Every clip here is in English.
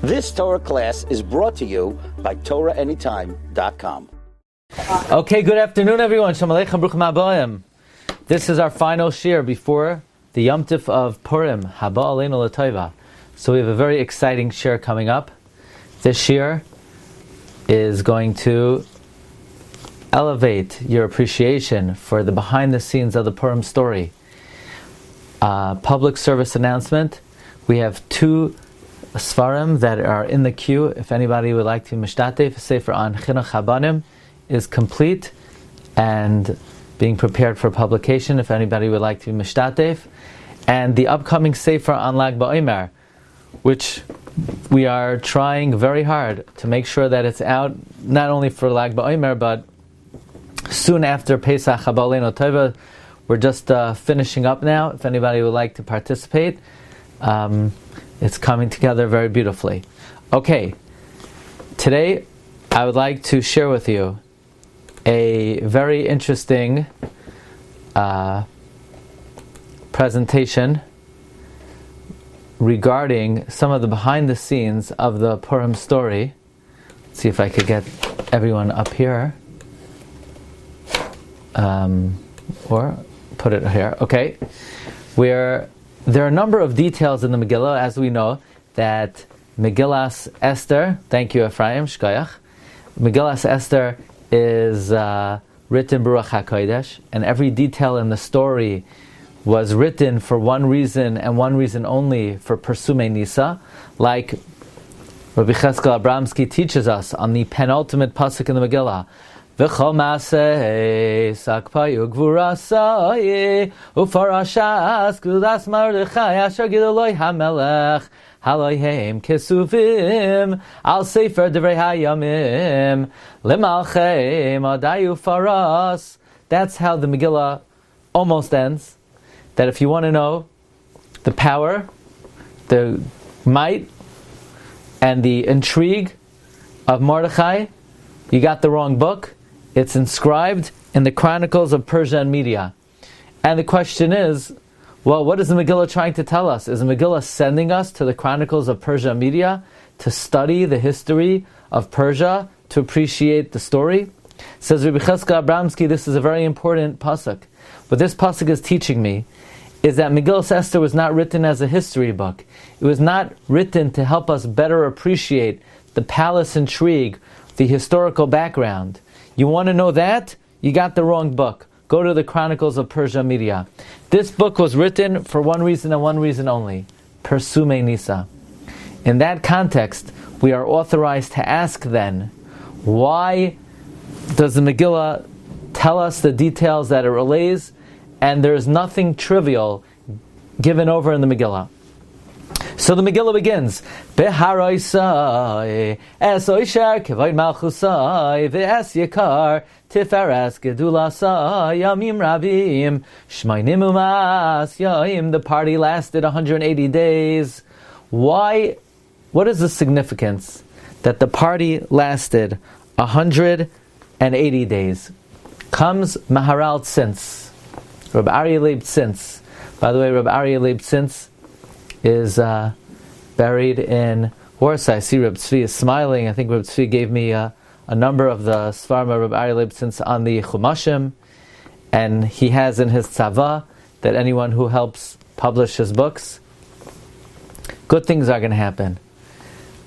This Torah class is brought to you by TorahAnytime.com. Okay, good afternoon, everyone. Shalom Aleichem, Bruchim Habayim. This is our final shiur before the Yom Tif of Purim, Haba Aleinu L'Tova. So we have a very exciting shiur coming up. This shiur is going to elevate your appreciation for the behind the scenes of the Purim story. Public service announcement. We have 2 Svarim that are in the queue. If anybody would like to mishtatef, Sefer on Chinuch Habanim is complete and being prepared for publication. If anybody would like to mishtatef, and the upcoming Sefer on Lag BaOmer, which we are trying very hard to make sure that it's out not only for Lag BaOmer but soon after Pesach Haba Aleinu L'Tova. We're just finishing up now. If anybody would like to participate, it's coming together very beautifully. Okay, today I would like to share with you a very interesting presentation regarding some of the behind the scenes of the Purim story. Let's see if I could get everyone up here. Or put it here. Okay. There are a number of details in the Megillah, as we know, that Megillas Esther, thank you Ephraim, Shkoyach, Megillas Esther is written Baruch HaKodesh, and every detail in the story was written for one reason and one reason only, for Persume Nisa, like Rabbi Glatstein teaches us on the penultimate pasuk in the Megillah. V'chol maseh sakpayu gvurasai ufarashas gudas Mordechai asher gidoloi hamelech haloyhem kesuvim al sefer devrei hayamim lemalchem adayu faras. That's how the Megillah almost ends. That if you want to know the power, the might, and the intrigue of Mordechai, you got the wrong book. It's inscribed in the Chronicles of Persia and Media. And the question is, well, what is the Megillah trying to tell us? Is the Megillah sending us to the Chronicles of Persia and Media to study the history of Persia, to appreciate the story? Says Rabbi Glatstein, this is a very important pasuk. What this pasuk is teaching me is that Megillah Esther was not written as a history book. It was not written to help us better appreciate the palace intrigue, the historical background. You want to know that? You got the wrong book. Go to the Chronicles of Persia Media. This book was written for one reason and one reason only: Persume Nisa. In that context, we are authorized to ask then, why does the Megillah tell us the details that it relays, and there is nothing trivial given over in the Megillah? So the Megillah begins, Beharoisai, Esoisher, Kevoid Malchusai, Ve'es Yekar, Tiferes, Gedulasai, Yamim Rabim, Shmainim Umas, Yaim. The party lasted 180 days. Why? What is the significance that the party lasted 180 days? Comes Maharal Tzins, Rabbi Aryeh Leib Tzins. By the way, Rabbi Aryeh Leib Tzins is buried in Warsaw. I see Reb Tzvi is smiling. I think Reb Tzvi gave me a number of the Svarim of Reb Aryeh Leib Tzins on the Chumashim, and he has in his tzava that anyone who helps publish his books, good things are going to happen.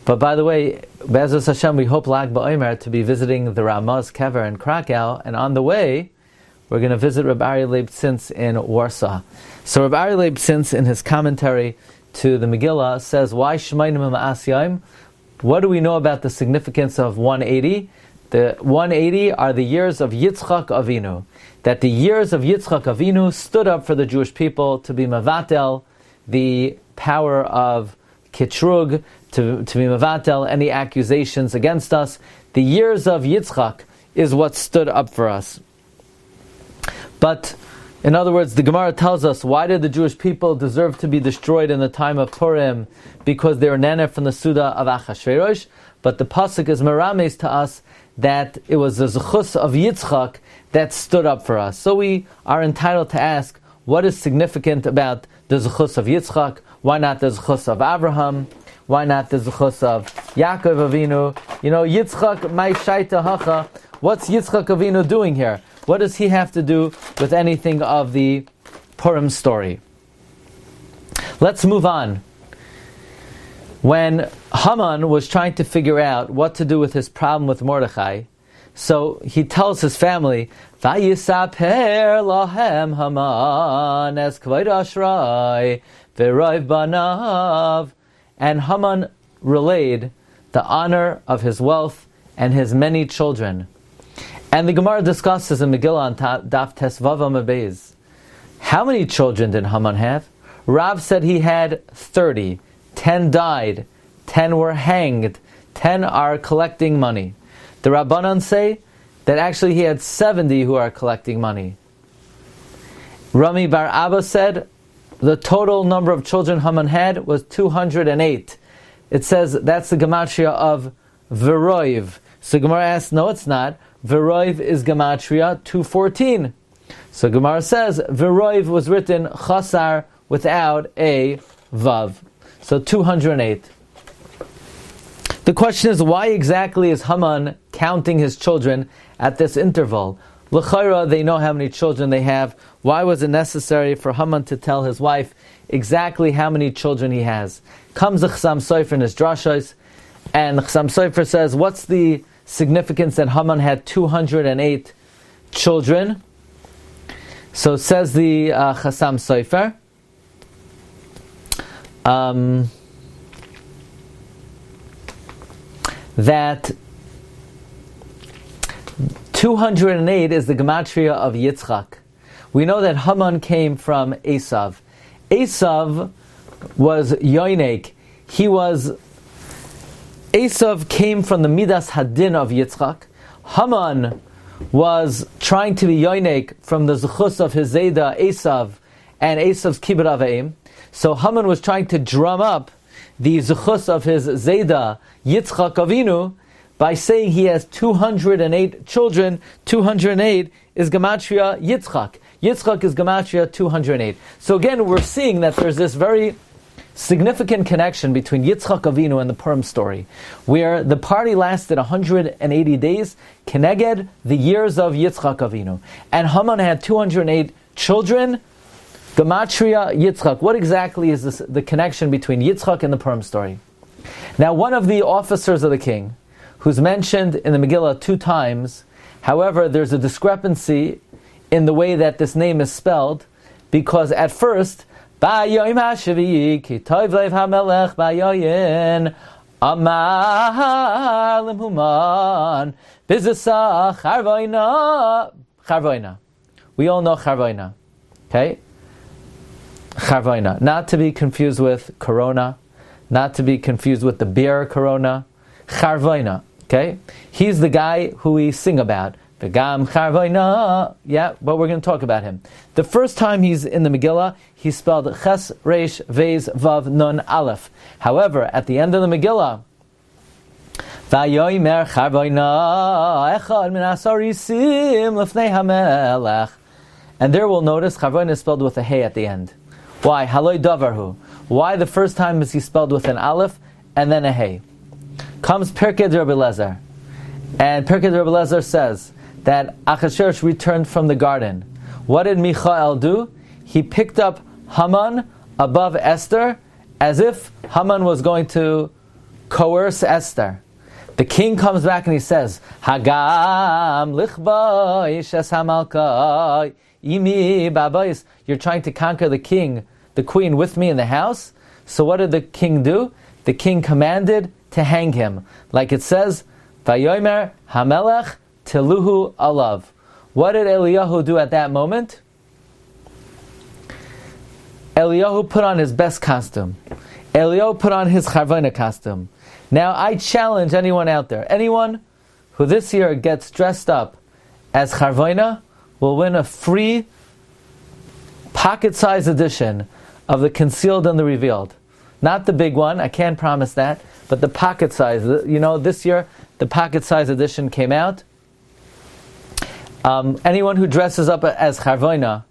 But by the way, Be'ezus Hashem, we hope Lag BaOmer to be visiting the Ramah's Kever in Krakow, and on the way, we're going to visit Reb Aryeh Leib Tzins in Warsaw. So Reb Aryeh Leib Tzins, in his commentary to the Megillah, says, why Shmainim Ma'as Yaim? What do we know about the significance of 180? The 180 are the years of Yitzchak Avinu. That the years of Yitzchak Avinu stood up for the Jewish people to be Mavatel, the power of Kitrug, to be Mavatel, any accusations against us. The years of Yitzchak is what stood up for us. But in other words, the Gemara tells us, why did the Jewish people deserve to be destroyed in the time of Purim? Because they were nana from the Suda of Achashverosh. But the pasuk is merames to us that it was the zechus of Yitzchak that stood up for us. So we are entitled to ask, what is significant about the zechus of Yitzchak? Why not the zechus of Abraham? Why not the zechus of Yaakov Avinu? Yitzchak my shaita hacha. What's Yitzchak Avinu doing here? What does he have to do with anything of the Purim story? Let's move on. When Haman was trying to figure out what to do with his problem with Mordechai, so he tells his family, "Vayisaper lahem Haman es kavod ashrai v'roiv banav," and Haman relayed the honor of his wealth and his many children. And the Gemara discusses in Megillah on Daf Tesvav Amud Beis. How many children did Haman have? Rav said he had 30. 10 died. 10 were hanged. 10 are collecting money. The Rabbanan say that actually he had 70 who are collecting money. Rami Bar Abba said the total number of children Haman had was 208. It says that's the gematria of Veroiv. So Gemara asks, no, it's not. Veroiv is gematria 214. So Gemara says Veroiv was written chasar without a vav. So 208. The question is, why exactly is Haman counting his children at this interval? L'chayra, they know how many children they have. Why was it necessary for Haman to tell his wife exactly how many children he has? Comes the Chasam Sofer in his drashos, and the Chasam Sofer says, what's the significance that Haman had 208 children? So says the Chasam Sofer, that 208 is the gematria of Yitzchak. We know that Haman came from Esav. Esav was Yoinek. Esav came from the Midas Hadin of Yitzchak. Haman was trying to be Yoinek from the Zechus of his Zayda Esav and Esav's Kibbut Avaim. So Haman was trying to drum up the Zechus of his Zayda Yitzchak Avinu by saying he has 208 children. 208 is gematria Yitzchak. Yitzchak is gematria 208. So again, we're seeing that there's this very significant connection between Yitzchak Avinu and the Purim story, where the party lasted 180 days, keneged the years of Yitzchak Avinu. And Haman had 208 children, gematria Yitzchak. What exactly is this, the connection between Yitzchak and the Purim story? Now, one of the officers of the king, who's mentioned in the Megillah 2 times, however, there's a discrepancy in the way that this name is spelled, because at first, Ba'yoyim ha'shavi'i ki tov lev ha'melech ba'yoyin amar l'mhuman bizasa charvoina. We all know charvoina. Okay? Charvoina. Not to be confused with Corona, not to be confused with the beer Corona. Charvoina. Okay? He's the guy who we sing about. V'gam charvoina. Yeah, but we're going to talk about him. The first time he's in the Megillah, he spelled Ches, Reish, Vez, Vav, Nun, Aleph. However, at the end of the Megillah, Vayoymer charvoina echad min asarisim lefnei hamelech. And there we'll notice charvoina is spelled with a hey at the end. Why? Haloi davarhu. Why the first time is he spelled with an aleph and then a hey? Comes Pirkei Rabbi Lezer. And Pirkei Rabbi Lezer says that Achashverosh returned from the garden. What did Michael do? He picked up Haman above Esther as if Haman was going to coerce Esther. The king comes back and he says, Hagam lichba ishes hamalka imi babais. You're trying to conquer the king, the queen with me in the house? So what did the king do? The king commanded to hang him. Like it says, Vayomer hamelech teluhu alav. What did Eliyahu do at that moment? Eliyahu put on his best costume. Eliyahu put on his charvoina costume. Now I challenge anyone out there, anyone who this year gets dressed up as charvoina will win a free pocket-sized edition of the Concealed and the Revealed. Not the big one, I can't promise that, but the pocket size. You know, this year the pocket size edition came out. Anyone who dresses up as charvoina.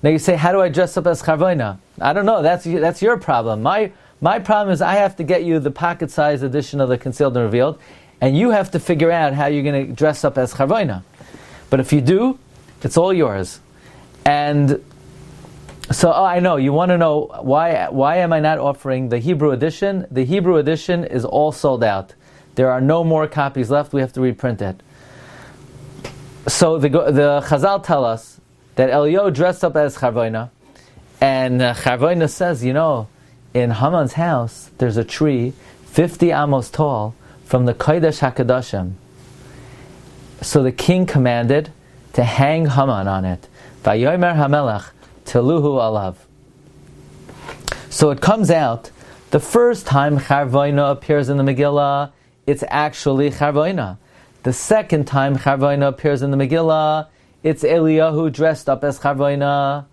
Now you say, how do I dress up as charvoina? I don't know. That's your problem. My My problem is I have to get you the pocket-sized edition of the Concealed and Revealed, and you have to figure out how you're going to dress up as Charvoina. But if you do, it's all yours. And so, I know, you want to know why am I not offering the Hebrew edition? The Hebrew edition is all sold out. There are no more copies left. We have to reprint it. So the Chazal tell us that Eliyahu dressed up as Charvoina, and Charvoina says, in Haman's house, there's a tree 50 amos tall from the Kodesh HaKadoshim. So the king commanded to hang Haman on it. Vayomer HaMelech Teluhu alav. So it comes out, the first time Charvoina appears in the Megillah, it's actually Charvoina. The second time Charvoina appears in the Megillah, it's Eliyahu dressed up as Charvoina.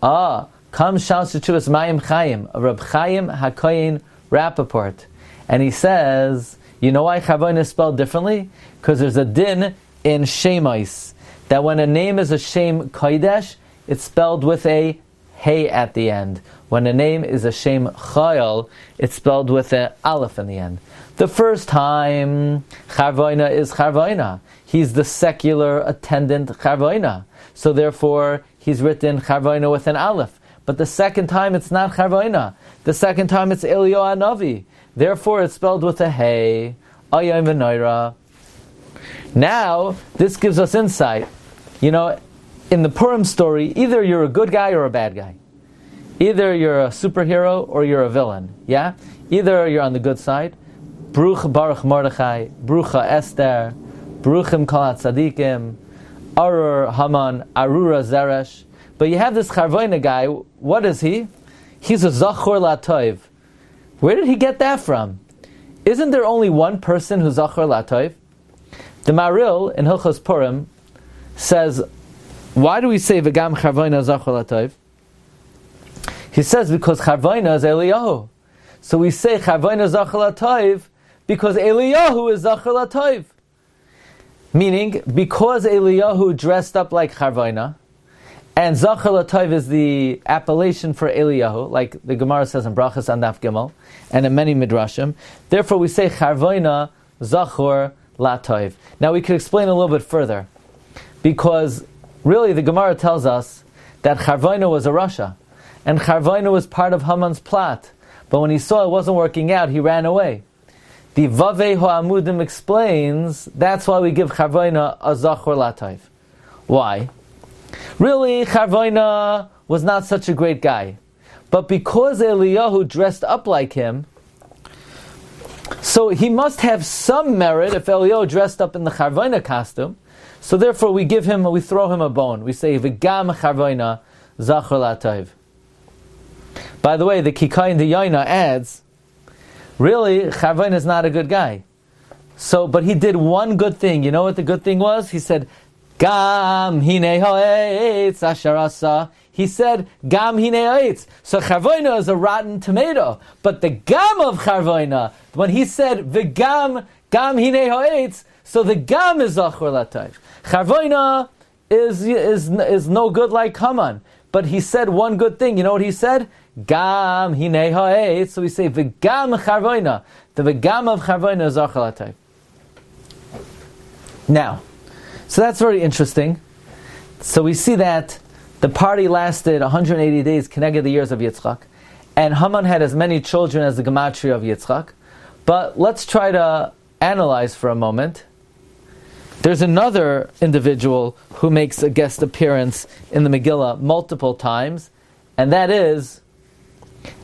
Come Shal Shechuvas Mayim Chaim, Reb Chaim HaKoyin Rappaport. And he says, you know why Charvoina is spelled differently? Because there's a din in Shemais, that when a name is a Shem Kodesh, it's spelled with a hey at the end. When a name is a Shem Chayil, it's spelled with an aleph in the end. The first time, Charvoina is Charvoina. He's the secular attendant Charvoina. So therefore, he's written Charvoina with an aleph. But the second time, it's not Charvoina. The second time, it's Eliyahu Hanavi. Therefore, it's spelled with a hey. Ayam v'noira. Now, this gives us insight. In the Purim story, either you're a good guy or a bad guy. Either you're a superhero or you're a villain. Yeah? Either you're on the good side. Baruch Mordechai, Barucha Esther, Baruchim Kol HaTzadikim, Arur Haman, Arura Zeresh. But you have this Charvoina guy. What is he? He's a Zachor Latov. Where did he get that from? Isn't there only one person who's Zachor Latov? The Maril in Hilchos Purim says, why do we say V'gam Charvoina Zachor Latov? He says because Charvoina is Eliyahu. So we say Charvoina Zachor Latov because Eliyahu is Zachor Latov. Meaning, because Eliyahu dressed up like Charvoina, and Zachor Latov is the appellation for Eliyahu, like the Gemara says in Brachas on Daf Gimel, and in many Midrashim, therefore we say Charvoina Zachor Latov. Now we could explain a little bit further, because really the Gemara tells us that Charvoina was a Rasha, and Charvoina was part of Haman's plot, but when he saw it wasn't working out, he ran away. The Vavei Ho'amudim explains that's why we give Charvoina a Zachor Latov. Why? Really, Charvoina was not such a great guy, but because Eliyahu dressed up like him, so he must have some merit if Eliyahu dressed up in the Charvoina costume. So therefore, we throw him a bone. We say V'gam Charvoina Zachor Latov. By the way, the Kikai in the Yaina adds, really, Charvoina is not a good guy. But he did one good thing. You know what the good thing was? He said, Gam hinei ha'etz asher asa. He said, Gam hinei ha'etz. So Charvoina is a rotten tomato. But the Gam of Charvoina, when he said, Gam hinei ha'etz, so the Gam is Zachor Latov. Charvoina is no good like Haman. But he said one good thing. You know what he said? Gam hinei ha'etz. So we say, V'gam Charvoina. The V'gam of Charvoina is Zachor Latov. Now, so that's very interesting. So we see that the party lasted 180 days, connected the years of Yitzchak, and Haman had as many children as the gematria of Yitzchak. But let's try to analyze for a moment. There's another individual who makes a guest appearance in the Megillah multiple times, and that is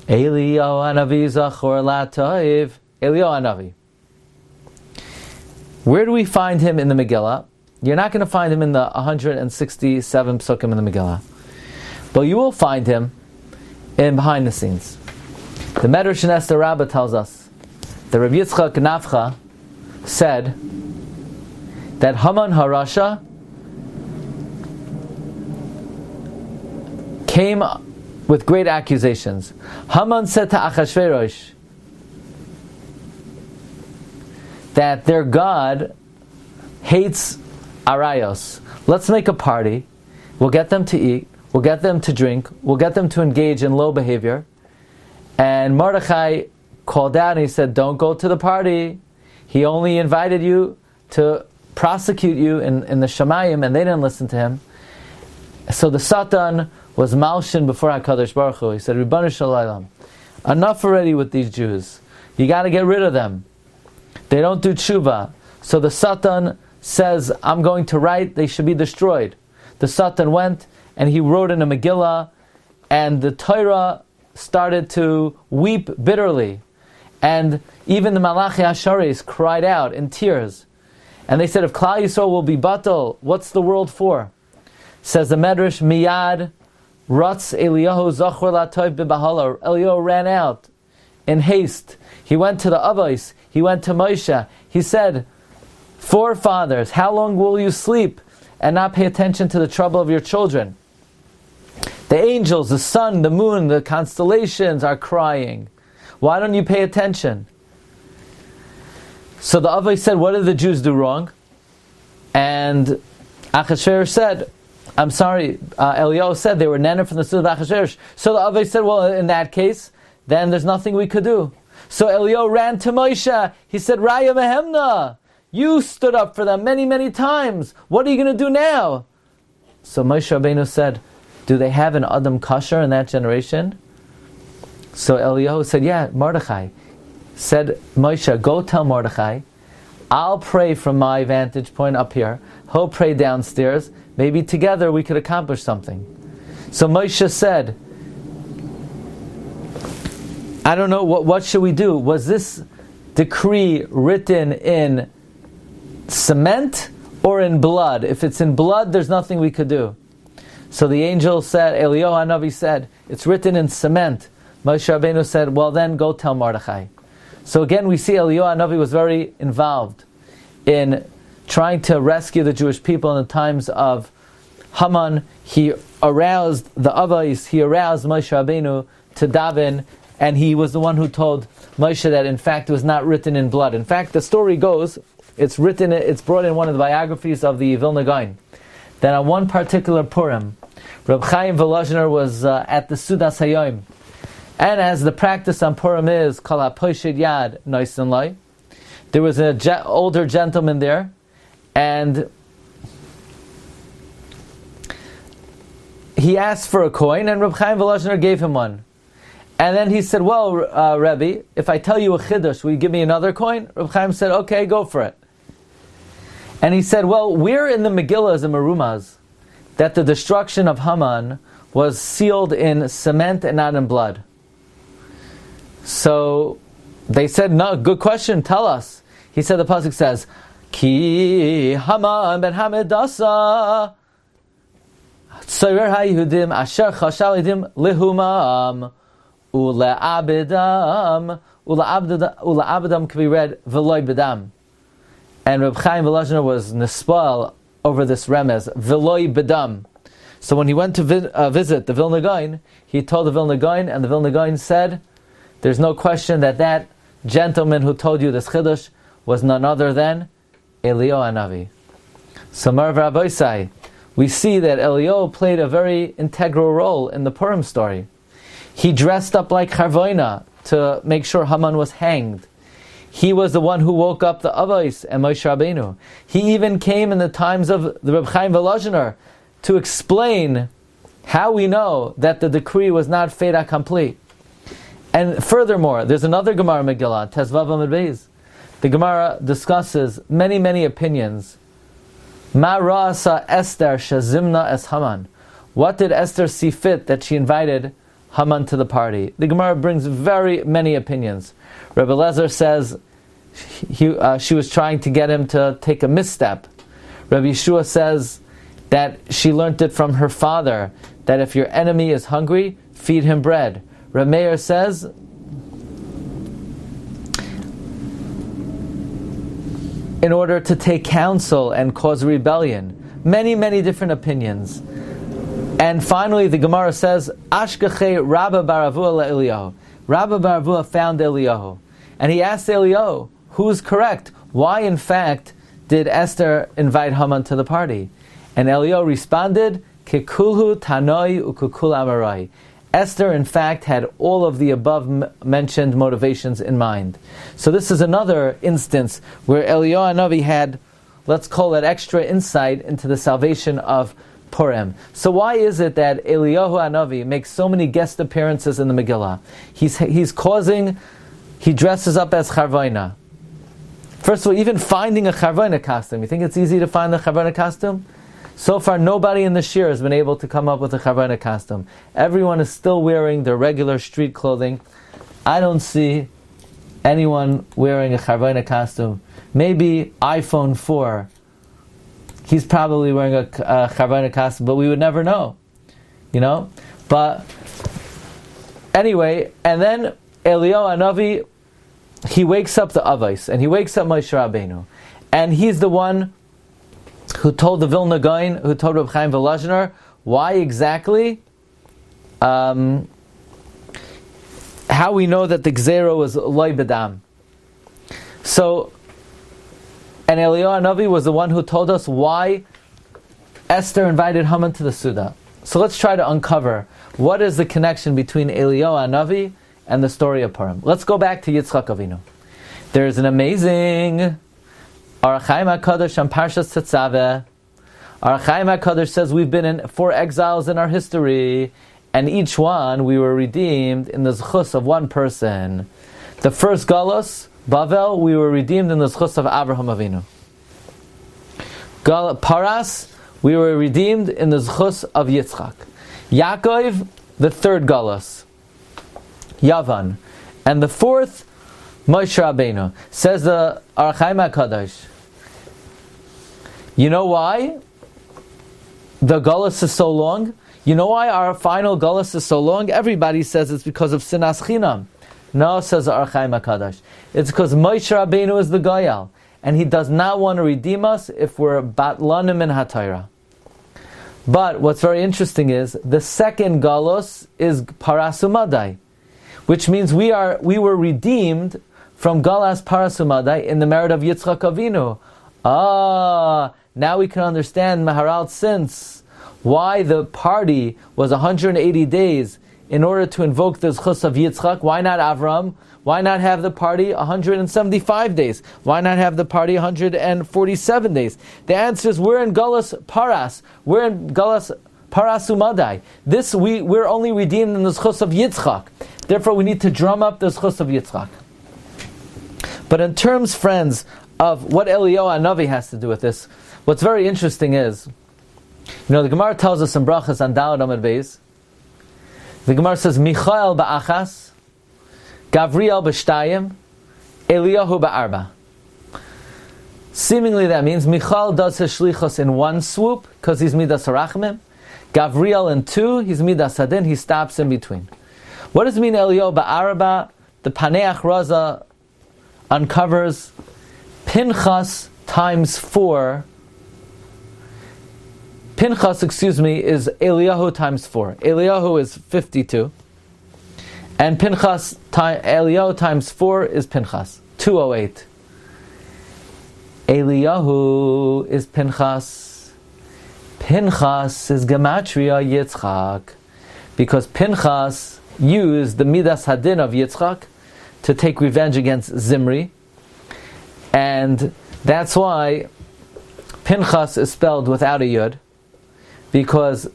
Eliyahu Hanavi Zachor Latov. Eliyahu Hanavi. Where do we find him in the Megillah? You're not going to find him in the 167 psukim in the Megillah. But you will find him in behind the scenes. The Medrash in Esther Rabbah tells us that Rabbi Yitzchak Nafcha said that Haman Harasha came with great accusations. Haman said to Achashverosh that their God hates arayos. Let's make a party. We'll get them to eat. We'll get them to drink. We'll get them to engage in low behavior. And Mordechai called out and he said, don't go to the party. He only invited you to prosecute you in the Shamayim, and they didn't listen to him. So the Satan was malshin before HaKadosh Baruch Hu. He said, Ribbanu Shalom, enough already with these Jews. You got to get rid of them. They don't do tshuva. So the Satan says, I'm going to write, they should be destroyed. The Satan went and he wrote in a Megillah, and the Torah started to weep bitterly. And even the Malachi Asharis cried out in tears. And they said, if Klal Yisrael will be batal, what's the world for? Says the Medrash, Miyad, Ratz Eliyahu Zachor Latov B'Bahala. Eliyahu ran out in haste. He went to the Avos. He went to Moshe. He said, forefathers, how long will you sleep and not pay attention to the trouble of your children? The angels, the sun, the moon, the constellations are crying. Why don't you pay attention? So the Avos said, what did the Jews do wrong? And Achashverosh said, I'm sorry, Eliyahu said they were nana from the Suda of Achashverosh. So the Avos said, well, in that case, then there's nothing we could do. So Eliyahu ran to Moshe. He said, Raya Mehemna, you stood up for them many, many times. What are you going to do now? So Moshe Rabbeinu said, do they have an Adam Kasher in that generation? So Eliyahu said, yeah, Mordechai. Said Moshe, go tell Mordechai, I'll pray from my vantage point up here. He'll pray downstairs. Maybe together we could accomplish something. So Moshe said, I don't know, what should we do? Was this decree written in cement or in blood? If it's in blood, there's nothing we could do. So the angel said, Eliyahu Hanavi said, it's written in cement. Moshe Rabbeinu said, well then go tell Mordechai. So again we see Eliyahu Hanavi was very involved in trying to rescue the Jewish people in the times of Haman. He aroused the Avos, he aroused Moshe Rabbeinu to daven, and he was the one who told Moshe that in fact it was not written in blood. In fact, the story goes, it's brought in one of the biographies of the Vilna Gaon, that on one particular Purim, Reb Chaim Volozhiner was at the Sudas Hayom. And as the practice on Purim is, Kol HaPoshid Yad Noisin Lai, there was an older gentleman there, and he asked for a coin, and Reb Chaim Volozhiner gave him one. And then he said, well, Rebbe, if I tell you a chiddush, will you give me another coin? Reb Chaim said, okay, go for it. And he said, well, where in the Megillah and Merumaz that the destruction of Haman was sealed in cement and not in blood? So they said, no, good question, tell us. He said, the pasuk says, Ki Haman ben Hamedasa Tzoyer HaYehudim Asher Chashalidim Lihumam Ule'abedam can be read V'loi bedam. And Reb Chaim Volozhiner was nispal over this remez, V'loi bedam. So when he went to visit the Vilna Gaon, he told the Vilna Gaon, and the Vilna Gaon said, there's no question that gentleman who told you this chiddush was none other than Eliyahu Hanavi. So Marav Rabbeisai, we see that Eliyahu played a very integral role in the Purim story. He dressed up like Charvoina to make sure Haman was hanged. He was the one who woke up the Avos and Moshe Rabbeinu. He even came in the times of the Reb Chaim Volozhiner to explain how we know that the decree was not fait accompli. And furthermore, there's another Gemara Megillah, Tezvav Amud Beis. The Gemara discusses many, many opinions. Ma ra'asa Esther shezimna es Haman. What did Esther see fit that she invited Haman to the party? The Gemara brings very many opinions. Rabbi Lezer says she was trying to get him to take a misstep. Rabbi Yeshua says that she learned it from her father, that if your enemy is hungry, feed him bread. Rabbi Meir says in order to take counsel and cause rebellion. Many, many different opinions. And finally the Gemara says, Ashkechei Rabba Baravua Eliyahu. Rabba Baravua found Eliyahu. And he asked Eliyahu, who's correct? Why in fact did Esther invite Haman to the party? And Eliyahu responded, Kekulhu Tanoi Ukukul Amarai. Esther, in fact, had all of the above mentioned motivations in mind. So this is another instance where Eliyahu Hanavi had, let's call it, extra insight into the salvation of Purim. So why is it that Eliyahu Hanavi makes so many guest appearances in the Megillah? He dresses up as Charvaina. First of all, even finding a Charvaina costume, you think it's easy to find the Charvaina costume? So far, nobody in the Shiur has been able to come up with a Charvaina costume. Everyone is still wearing their regular street clothing. I don't see anyone wearing a Charvaina costume. Maybe iPhone 4. He's probably wearing a Charvaina costume, but we would never know. But anyway, and then Eliyahu Hanavi, he wakes up the Avos, and he wakes up Moshe Rabbeinu. And he's the one who told the Vilna Gaon, who told Reb Chaim Volozhiner, why exactly, how we know that the Gzera was loy bedam. So, and Eliyahu Hanavi was the one who told us why Esther invited Haman to the Suda. So let's try to uncover what is the connection between Eliyahu Hanavi and the story of Purim. Let's go back to Yitzchak Avinu. There's an amazing Ohr HaChaim HaKadosh on Parshas Tetzaveh. Ohr HaChaim HaKadosh says we've been in 4 exiles in our history, and each one we were redeemed in the zchus of one person. The first Galus, Bavel, we were redeemed in the zchus of Avraham Avinu. Paras, we were redeemed in the zchus of Yitzchak. Yaakov, the third Galus, Yavan. And the fourth, Moshe Rabbeinu. Says the Ohr HaChaim HaKadosh. You know why the Galus is so long? You know why our final Galus is so long? Everybody says it's because of Sinas Chinam. No, says the Ohr HaChaim HaKadosh. It's because Moshe Rabbeinu is the Goyal, and he does not want to redeem us if we're Batlanim in HaTorah. But what's very interesting is the second Galus is Parasumadai, which means we were redeemed from Galas Parasumadai in the merit of Yitzchak Avinu. Now we can understand Maharal since why the party was 180 days in order to invoke the zchus of Yitzchak. Why not Avram? Why not have the party 175 days? Why not have the party 147 days? The answer is we're in Galas Paras. We're in Galas Parasumadai. We're only redeemed in the zchus of Yitzchak. Therefore, we need to drum up the zchus of Yitzchak. But in terms, friends, of what Eliyahu Hanavi has to do with this, what's very interesting is, the Gemara tells us in Brachas on Daled Amud Beis, the Gemara says, Michael ba'achas, Gavriel b'shtayim, Eliyahu ba'arba. Seemingly that means Michael does his shlichus in one swoop, because he's midas harachmim. Gavriel in 2, he's midas hadin, he stops in between. What does it mean Eliyahu ba'arba? The Paneach Raza uncovers Pinchas times 4. Pinchas, is Eliyahu times 4. Eliyahu is 52. And Eliyahu times 4 is Pinchas, 208. Eliyahu is Pinchas. Pinchas is Gematria Yitzchak. Because Pinchas used the Midas Hadin of Yitzchak to take revenge against Zimri. And that's why Pinchas is spelled without a yud, because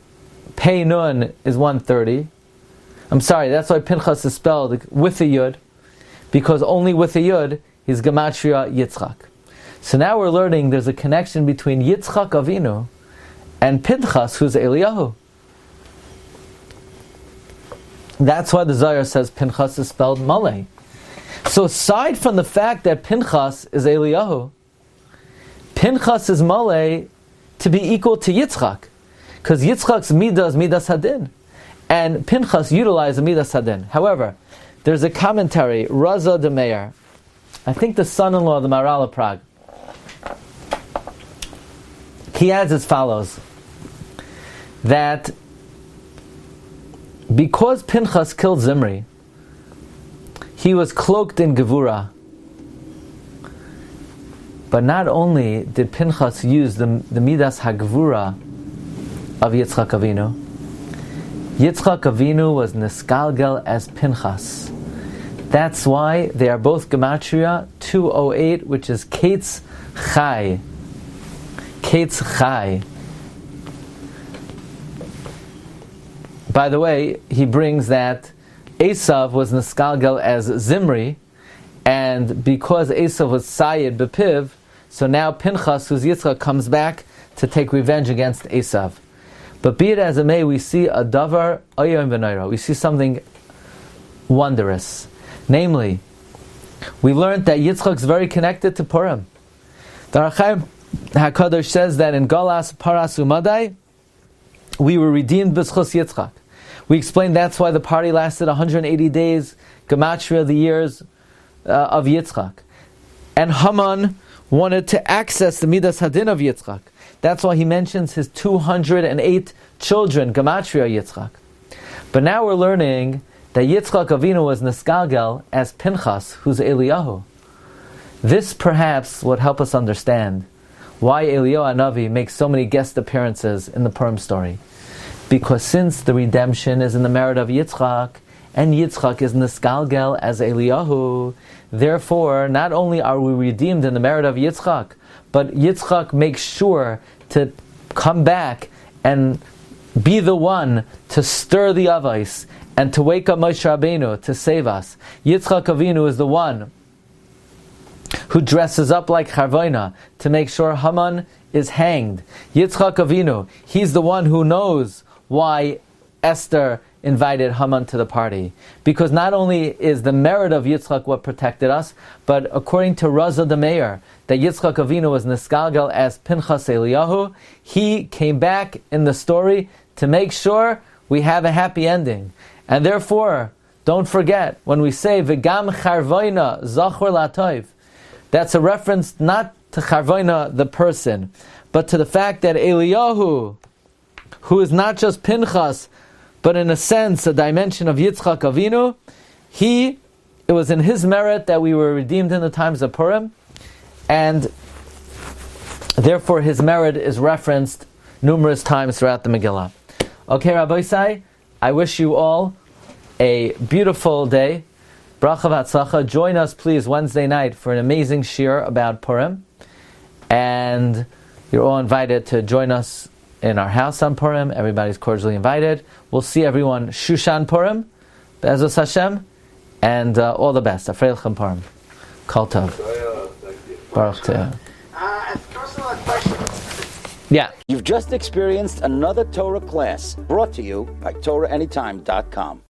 Pei Nun is 130. I'm sorry, that's why Pinchas is spelled with a yud, because only with a yud is Gematria Yitzchak. So now we're learning there's a connection between Yitzchak Avinu and Pinchas, who's Eliyahu. That's why the Zohar says Pinchas is spelled Malay. So aside from the fact that Pinchas is Eliyahu, Pinchas is Malay to be equal to Yitzchak, because Yitzchak's midah is midas hadin, and Pinchas utilized the midas hadin. However, there's a commentary, Raza de Meir, I think the son-in-law of the Maharal of Prague. He adds as follows, that because Pinchas killed Zimri, he was cloaked in Gevura. But not only did Pinchas use the Midas HaGevura of Yitzchak Avinu, Yitzchak Avinu was niskalgel as Pinchas. That's why they are both gematria 208, which is Ketz Chai. Ketz Chai. By the way, he brings that Esav was niskalgel as Zimri, and because Esav was Sayed Bepiv, so now Pinchas, who's Yitzchak, comes back to take revenge against Esav. But be it as it may, we see a davar oyom v'noira. We see something wondrous. Namely, we learned that Yitzchak is very connected to Purim. The Archaim HaKadosh says that in Galas Paras Umadai, we were redeemed b'zchus Yitzchak. We explained that's why the party lasted 180 days, gematria, the years of Yitzchak. And Haman wanted to access the Midas Hadin of Yitzchak. That's why he mentions his 208 children, gematria Yitzchak. But now we're learning that Yitzchak Avinu was niskalgel as Pinchas, who's Eliyahu. This perhaps would help us understand why Eliyahu Hanavi makes so many guest appearances in the Purim story. Because since the redemption is in the merit of Yitzchak, and Yitzchak is niskalgel as Eliyahu, therefore not only are we redeemed in the merit of Yitzchak, but Yitzchak makes sure to come back and be the one to stir the avos and to wake up Moshe Rabbeinu to save us. Yitzchak Avinu is the one who dresses up like Charvoina to make sure Haman is hanged. Yitzchak Avinu, he's the one who knows why Esther invited Haman to the party. Because not only is the merit of Yitzchak what protected us, but according to Raza the Meir, that Yitzchak Avinu was niskalgel as Pinchas Eliyahu, he came back in the story to make sure we have a happy ending. And therefore, don't forget, when we say V'gam Charvoina Zachor Latov, that's a reference not to Charvoina the person, but to the fact that Eliyahu, who is not just Pinchas, but in a sense, a dimension of Yitzchak Avinu, it was in his merit that we were redeemed in the times of Purim, and therefore his merit is referenced numerous times throughout the Megillah. Okay, Rabbi Isai, I wish you all a beautiful day. Bracha v'atzlacha. Join us, please, Wednesday night for an amazing shiur about Purim, and you're all invited to join us in our house on Purim. Everybody's cordially invited. We'll see everyone Shushan Purim, Be'ezus Hashem, and all the best. Afreilchem Purim. Kol Tov. Baruch Te'ah. Personal question. Yeah. You've just experienced another Torah class brought to you by TorahAnytime.com.